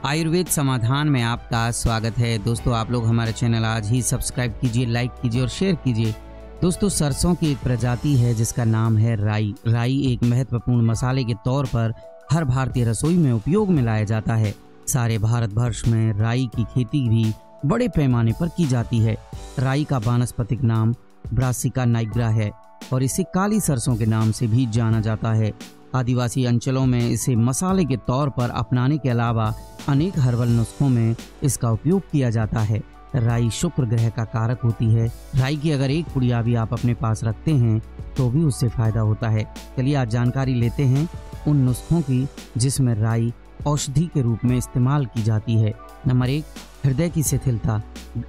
आयुर्वेद समाधान में आपका स्वागत है। दोस्तों, आप लोग हमारे चैनल आज ही सब्सक्राइब कीजिए, लाइक कीजिए और शेयर कीजिए। दोस्तों, सरसों की एक प्रजाति है जिसका नाम है राई। राई एक महत्वपूर्ण मसाले के तौर पर हर भारतीय रसोई में उपयोग में लाया जाता है। सारे भारतवर्ष में राई की खेती भी बड़े पैमाने पर की जाती है। राई का वानस्पतिक नाम ब्रासिका नाइग्रा है और इसे काली सरसों के नाम से भी जाना जाता है। आदिवासी अंचलों में इसे मसाले के तौर पर अपनाने के अलावा अनेक हर्बल नुस्खों में इसका उपयोग किया जाता है। राई शुक्र ग्रह का कारक होती है। राई की अगर एक पुड़िया भी आप अपने पास रखते हैं तो भी उससे फायदा होता है। चलिए आज जानकारी लेते हैं उन नुस्खों की जिसमें राई औषधि के रूप में इस्तेमाल की जाती है। नंबर 1, हृदय की शिथिलता।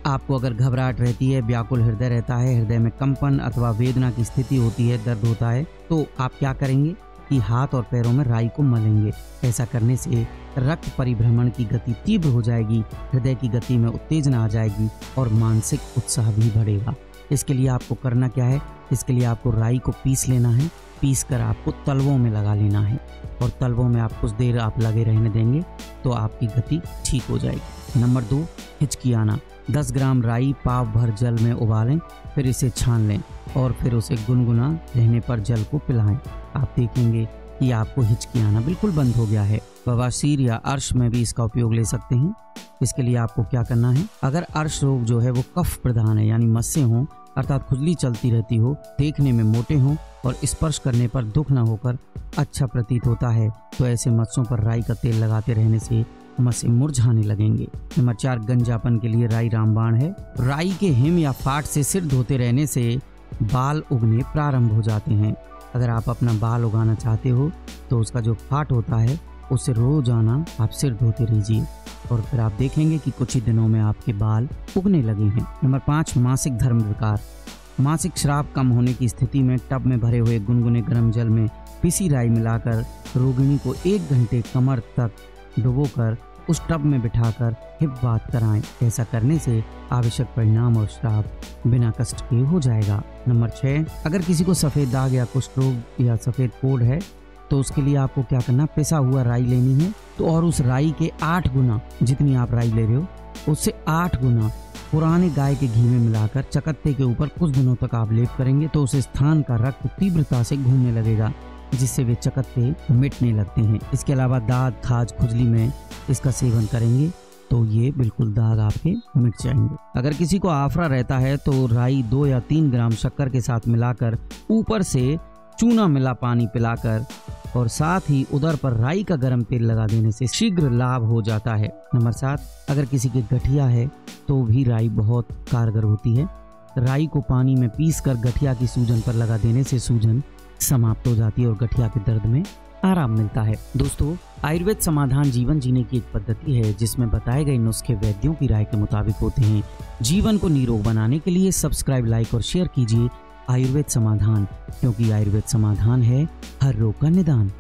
आपको अगर घबराहट रहती है, व्याकुल हृदय रहता है, हृदय में कंपन अथवा वेदना की स्थिति होती है, दर्द होता है, तो आप क्या करेंगे कि हाथ और पैरों में राई को मलेंगे। ऐसा करने से रक्त परिभ्रमण की गति तीव्र हो जाएगी, हृदय की गति में उत्तेजना आ जाएगी और मानसिक उत्साह भी बढ़ेगा। इसके लिए आपको करना क्या है? इसके लिए आपको राई को पीस लेना है। पीस कर आपको तलवों में लगा लेना है और तलवों में आप कुछ देर आप लगे रहने देंगे तो आपकी गति ठीक हो जाएगी। नंबर 2, हिचकी आना। 10 ग्राम राई पाव भर जल में उबालें, फिर इसे छान लें और फिर उसे गुनगुना रहने पर जल को पिलाएं। आप देखेंगे कि आपको हिचकी आना बिल्कुल बंद हो गया है। बवासीर या अर्श में भी इसका उपयोग ले सकते हैं। इसके लिए आपको क्या करना है? अगर अर्श रोग जो है वो कफ प्रधान है, यानी मस्से हों अर्थात खुजली चलती रहती हो, देखने में मोटे हों और स्पर्श करने पर दुख न होकर अच्छा प्रतीत होता है, तो ऐसे मस्सों पर राई का तेल लगाते रहने से मस्से मुरझाने लगेंगे। नंबर 4, गंजापन के लिए राई रामबाण है। राई के हिम या फाट से सिर धोते रहने से बाल उगने प्रारंभ हो जाते हैं। अगर आप अपना बाल उगाना चाहते हो तो उसका जो फाट होता है उससे रोजाना आप सिर धोते रहिए और फिर आप देखेंगे कि कुछ ही दिनों में आपके बाल उगने लगे हैं। नंबर 5, मासिक धर्म विकार। मासिक स्राव कम होने की स्थिति में टब में भरे हुए गुनगुने गर्म जल में पिसी राई मिलाकर रोगिणी को 1 घंटे कमर तक डुबोकर उस टब में बिठाकर हिपवात कराएं। ऐसा करने से आवश्यक परिणाम और श्राप बिना कष्ट के हो जाएगा। नंबर 6, अगर किसी को सफेद दाग या कुष्ठ रोग या सफेद कोढ़ है तो उसके लिए आपको क्या करना? पिसा हुआ राई लेनी है तो और उस राई के 8 गुना, जितनी आप राई ले रहे हो उससे 8 गुना पुराने गाय के घी में मिलाकर चकत्ते के ऊपर कुछ दिनों तक आप लेप करेंगे तो उस स्थान का रक्त तीव्रता से घूमने लगेगा, जिससे वे चकत्ते मिटने लगते हैं। इसके अलावा दाद, खाज, खुजली में इसका सेवन करेंगे तो ये बिल्कुल दाग आपके मिट जाएंगे। अगर किसी को आफरा रहता है तो राई 2 या 3 ग्राम शक्कर के साथ मिलाकर ऊपर से चूना मिला पानी पिलाकर और साथ ही उदर पर राई का गर्म तेल लगा देने से शीघ्र लाभ हो जाता है। नंबर 7, अगर किसी की गठिया है तो भी राई बहुत कारगर होती है। राई को पानी में पीसकर गठिया की सूजन पर लगा देने से सूजन समाप्त हो जाती है और गठिया के दर्द में आराम मिलता है। दोस्तों, आयुर्वेद समाधान जीवन जीने की एक पद्धति है जिसमें बताए गए नुस्खे वैद्यों की राय के मुताबिक होते हैं। जीवन को निरोग बनाने के लिए सब्सक्राइब, लाइक और शेयर कीजिए आयुर्वेद समाधान, क्योंकि आयुर्वेद समाधान है हर रोग का निदान।